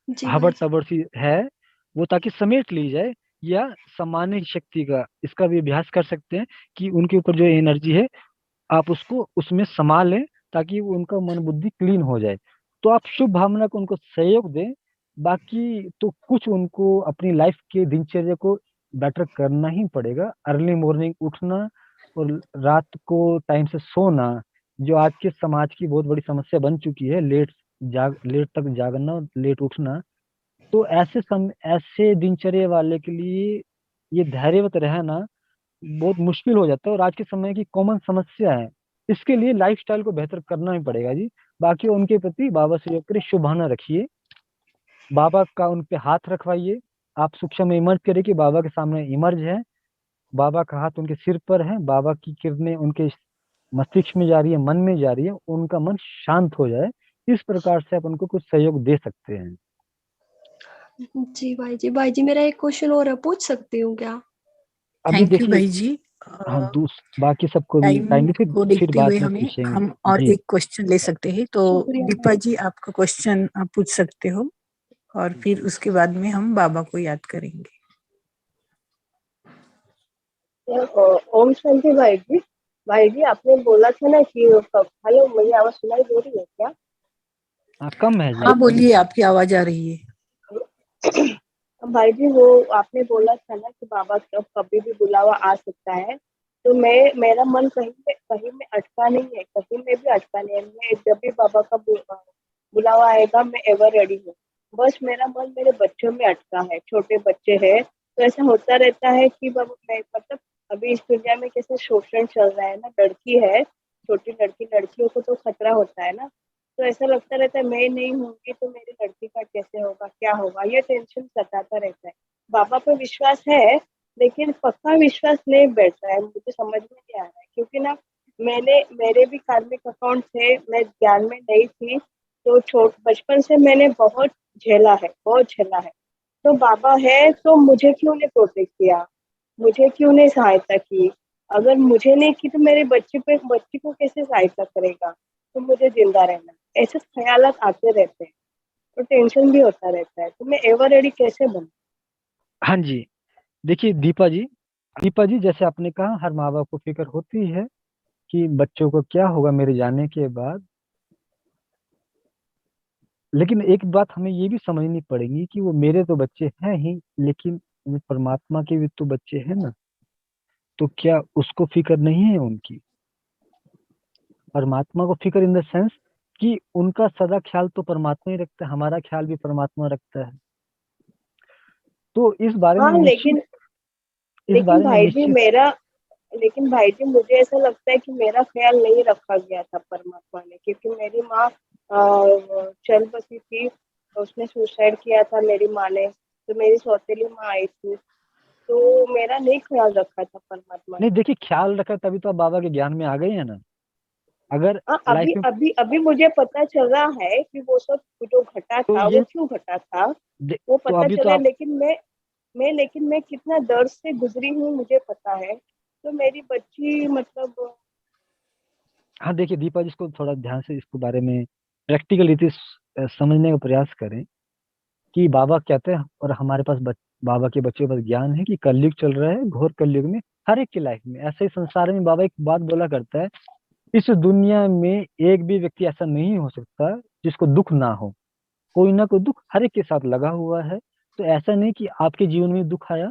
जी हबड़ भाई जी। तबड़ सी है, वो ताकि समेट ली जाए। या सामान्य शक्ति का इसका भी अभ्यास कर सकते हैं कि उनके ऊपर जो एनर्जी है, आप उसको उसमें समा लें, ताकि वो उनका मन बुद्धि क्लीन हो जाए। तो आप शुभ भावना को उनको सहयोग दें। बाकी तो कुछ उनको अपनी लाइफ के दिनचर्या को बेटर करना ही पड़ेगा। अर्ली मॉर्निंग उठना और रात को टाइम से सोना, जो आज के समाज की बहुत बड़ी समस्या बन चुकी है, लेट तक जागना और लेट उठना। तो ऐसे दिनचर्या वाले के लिए ये धैर्यवत रहना बहुत मुश्किल हो जाता है, और आज के समय की कॉमन समस्या है। इसके लिए लाइफस्टाइल को बेहतर करना ही पड़ेगा जी। बाकी उनके प्रति बाबा से योग करिए, शुभ भावना रखिए, बाबा का उन पे हाथ रखवाइए। आप सूक्ष्म में इमर्ज करिए कि बाबा के सामने इमर्ज है, बाबा का हाथ उनके सिर पर है, बाबा की किरणें उनके मस्तिष्क में जा रही है, मन में जा रही है, उनका मन शांत हो जाए। इस प्रकार से आप उनको कुछ सहयोग दे सकते हैं। जी भाई जी। भाई जी मेरा एक क्वेश्चन और है, पूछ सकती हूँ क्या? अभी थैंक यू देखिए, भाई जी। हाँ बाकी सबको भी टाइम टाइम को फिर देखते बाद हुए में हमें पूछेंगे हम और जी। एक क्वेश्चन ले सकते हैं। तो शुक्रिया दीपा भाई। जी, आपका क्वेश्चन आप पूछ सकते हो, और फिर उसके बाद में हम बाबा को याद करेंगे। ओम शांति भाई जी। भाई जी आपने बोला था ना कि हेलो, मुझे आवाज सुनाई दे रही है क्या? हाँ कम है जी हाँ आपकी। बोलिए, आपकी आवाज आ रही है। भाई जी वो आपने बोला था ना कि बाबा का कभी भी बुलावा आ सकता है। तो मेरा मन कहीं में अटका नहीं है, कहीं में भी अटका नहीं है। मैं जब भी बाबा का बुलावा आएगा मैं एवर रेडी हूँ। बस मेरा मन मेरे बच्चों में अटका है, छोटे बच्चे हैं। तो ऐसा होता रहता है कि बाबा मैं मतलब अभी इस दुनिया में कैसे शोषण चल रहा है ना, लड़की है, छोटी लड़कियों को तो खतरा होता है ना। तो ऐसा लगता रहता है मैं नहीं होंगी तो मेरी लड़की का कैसे होगा, क्या होगा, ये टेंशन सताता रहता है। बाबा पे विश्वास है लेकिन पक्का विश्वास नहीं बैठ रहा है, मुझे समझ में नहीं आ रहा है। क्योंकि ना मेरे भी कार्मिक अकाउंट थे, मैं ज्ञान में नहीं थी। तो बचपन से मैंने बहुत झेला है, बहुत झेला है। तो बाबा है तो मुझे क्यों नहीं प्रोटेक्ट किया, मुझे क्यों नहीं सहायता की? अगर मुझे नहीं की तो मेरे बच्ची को कैसे सहायता करेगा? तो मुझे जिंदा रहना, ऐसे ख्यालात आते रहते हैं। तो टेंशन भी होता रहता है। तो मैं एवर रेडी कैसे बनूं? हाँ जी, देखिए दीपा जी जैसे आपने कहा, हर माँ बाप को फिक्र होती है कि बच्चों को क्या होगा मेरे जाने के बाद। लेकिन एक बात हमें ये भी समझनी पड़ेगी कि वो मेरे तो बच्चे हैं ही, लेकिन वो परमात्मा के भी तो बच्चे हैं ना। तो क्या उसको फिक्र नहीं है उनकी? परमात्मा को फिक्र इन द सेंस कि उनका सदा ख्याल तो परमात्मा ही रखता है, हमारा ख्याल भी परमात्मा रखता है। तो इस बारे में हाँ निश्चित इस लेकिन बारे में भाई जी निश्चित लेकिन भाई जी मुझे ऐसा लगता है कि मेरा ख्याल नहीं रखा गया था परमात्मा ने। क्योंकि मेरी माँ चल बसी थी, उसने सुसाइड किया था मेरी माँ ने। तो मेरी सौतेली माँ आई थी, तो मेरा नहीं ख्याल रखा था परमात्मा नहीं, ने। देखिए ख्याल रखा तभी तो आप बाबा के ज्ञान में आ गए हैं ना। अगर हाँ लाइफ अभी में अभी अभी मुझे पता चल रहा है कि वो सब जो घटा तो था वो ये क्यों घटा था, वो तो पता अभी तो चला। आप लेकिन मैं कितना दर्द से गुजरी हूँ मुझे पता है। तो मेरी बच्ची मतलब हाँ देखिए दीपा जी, इसको थोड़ा ध्यान से इसके बारे में प्रैक्टिकल रीति समझने का प्रयास करें कि बाबा कहते हैं, और हमारे पास बाबा के बच्चों के पास ज्ञान है कि कलयुग चल रहा है, घोर कलयुग में हर एक की लाइफ में ऐसे ही संसार में बाबा एक बात बोला करता है इस दुनिया में एक भी व्यक्ति ऐसा नहीं हो सकता जिसको दुख ना हो। कोई ना कोई दुख हर एक के साथ लगा हुआ है। तो ऐसा नहीं कि आपके जीवन में दुख आया,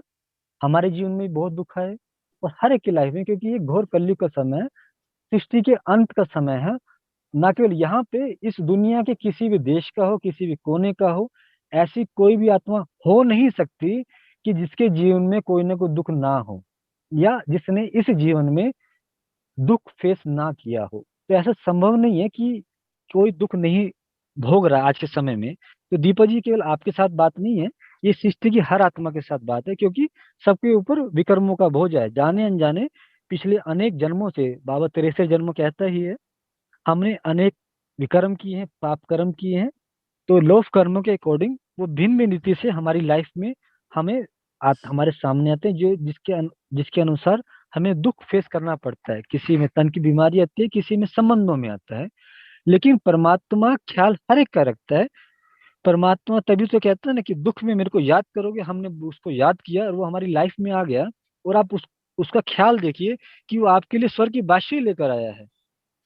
हमारे जीवन में भी बहुत दुख आए, और हर एक की लाइफ में, क्योंकि ये घोर कलयुग का समय है, सृष्टि के अंत का समय है। ना केवल यहाँ पे, इस दुनिया के किसी भी देश का हो, किसी भी कोने का हो, ऐसी कोई भी आत्मा हो नहीं सकती कि जिसके जीवन में कोई ना कोई दुख ना हो, या जिसने इस जीवन में दुख फेस ना किया हो। तो ऐसा संभव नहीं है कि कोई दुख नहीं भोग रहा आज के समय में। तो दीपक जी, केवल आपके साथ बात नहीं है, ये सृष्टि की हर आत्मा के साथ बात है, क्योंकि सबके ऊपर विकर्मों का बोझ है। जाने अनजाने पिछले अनेक जन्मों से, बाबा 63 जन्म कहता ही है, हमने अनेक विकर्म किए हैं, पाप कर्म किए हैं। तो लॉ ऑफ कर्मों के अकॉर्डिंग वो भिन्न भिन्न रीति से हमारी लाइफ में हमें हमारे सामने आते हैं, जो जिसके अनुसार हमें दुख फेस करना पड़ता है। किसी में तन की बीमारी आती है, किसी में संबंधों में आता है, लेकिन परमात्मा ख्याल हर एक का रखता है। परमात्मा तभी तो कहता है ना कि दुख में मेरे को याद करोगे। हमने उसको याद किया और वो हमारी लाइफ में आ गया, और आप उसका ख्याल देखिए कि वो आपके लिए स्वर्ग की बादशाही लेकर आया है।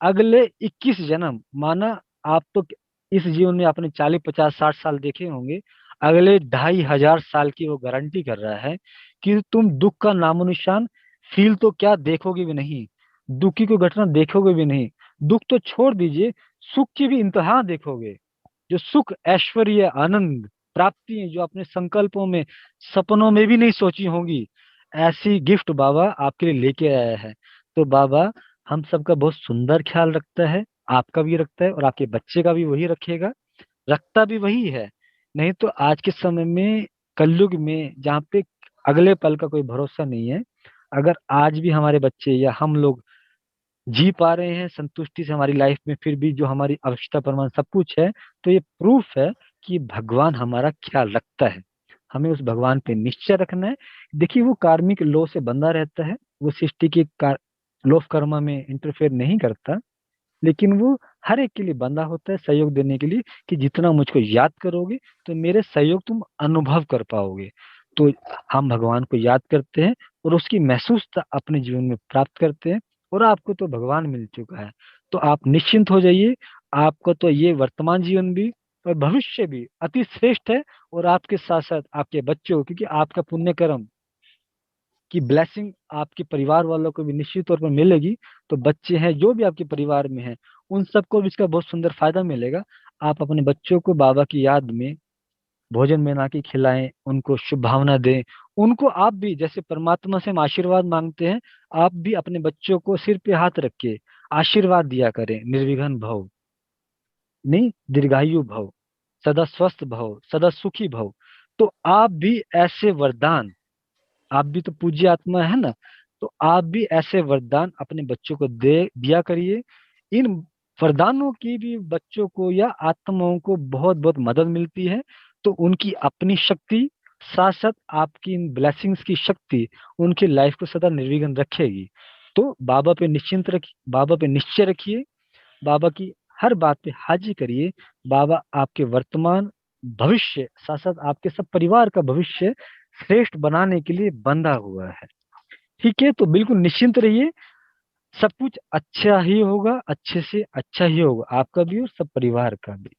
अगले 21 जन्म, माना आप तो इस जीवन में आपने 40 50 60 साल देखे होंगे, अगले 2500 साल की वो गारंटी कर रहा है कि तुम दुख का नामो निशान फील तो क्या देखोगे भी नहीं, दुख की कोई घटना देखोगे भी नहीं। दुख तो छोड़ दीजिए, सुख की भी इंतहा देखोगे। जो सुख, ऐश्वर्य, आनंद, प्राप्ति है, जो अपने संकल्पों में, सपनों में भी नहीं सोची होंगी, ऐसी गिफ्ट बाबा आपके लिए लेके आया है। तो बाबा हम सबका बहुत सुंदर ख्याल रखता है, आपका भी रखता है, और आपके बच्चे का भी वही रखेगा, रखता भी वही है। नहीं तो आज के समय में, कलयुग में, जहाँ पे अगले पल का कोई भरोसा नहीं है, अगर आज भी हमारे बच्चे या हम लोग जी पा रहे हैं संतुष्टि से हमारी लाइफ में, फिर भी जो हमारी आवश्यकता प्रमाण सब कुछ है, तो ये प्रूफ है कि भगवान हमारा ख्याल रखता है। हमें उस भगवान पे निश्चय रखना है। देखिए, वो कार्मिक लॉ से बंधा रहता है, वो सृष्टि के लॉ ऑफ कर्मा में इंटरफेयर नहीं करता, लेकिन वो हर एक के लिए बंधा होता है सहयोग देने के लिए, कि जितना मुझको याद करोगे तो मेरे सहयोग तुम अनुभव कर पाओगे। तो हम भगवान को याद करते हैं और उसकी महसूसता अपने जीवन में प्राप्त करते हैं, और आपको तो भगवान मिल चुका है। तो आप निश्चिंत हो जाइए, आपको तो ये वर्तमान जीवन भी और भविष्य भी अति श्रेष्ठ है। और आपके साथ साथ आपके बच्चों, क्योंकि आपका पुण्य कर्म की ब्लेसिंग आपके परिवार वालों को भी निश्चित तौर पर मिलेगी। तो बच्चे हैं जो भी आपके परिवार में हैं, उन सबको भी इसका बहुत सुंदर फायदा मिलेगा। आप अपने बच्चों को बाबा की याद में भोजन बना के खिलाएं, उनको शुभ भावना दें। उनको आप भी जैसे परमात्मा से हम आशीर्वाद मांगते हैं, आप भी अपने बच्चों को सिर पे हाथ रख के आशीर्वाद दिया करें। निर्विघ्न भव, नहीं, दीर्घायु भव, सदा स्वस्थ भव, सदा सुखी भव। तो आप भी ऐसे वरदान, आप भी तो पूज्य आत्मा है ना, तो आप भी ऐसे वरदान अपने बच्चों को दे दिया करिए। इन वरदानों की भी बच्चों को या आत्माओं को बहुत बहुत मदद मिलती है। तो उनकी अपनी शक्ति, साथ साथ आपकी इन ब्लेसिंग्स की शक्ति उनकी लाइफ को सदा निर्विघ्न रखेगी। तो बाबा पे निश्चिंत रखिए, बाबा पे निश्चय रखिए, बाबा की हर बात पे हाजिर करिए। बाबा आपके वर्तमान, भविष्य, साथ साथ आपके सब परिवार का भविष्य श्रेष्ठ बनाने के लिए बंधा हुआ है। ठीक है, तो बिल्कुल निश्चिंत रहिए, सब कुछ अच्छा ही होगा, अच्छे से अच्छा ही होगा, आपका भी और सब परिवार का भी।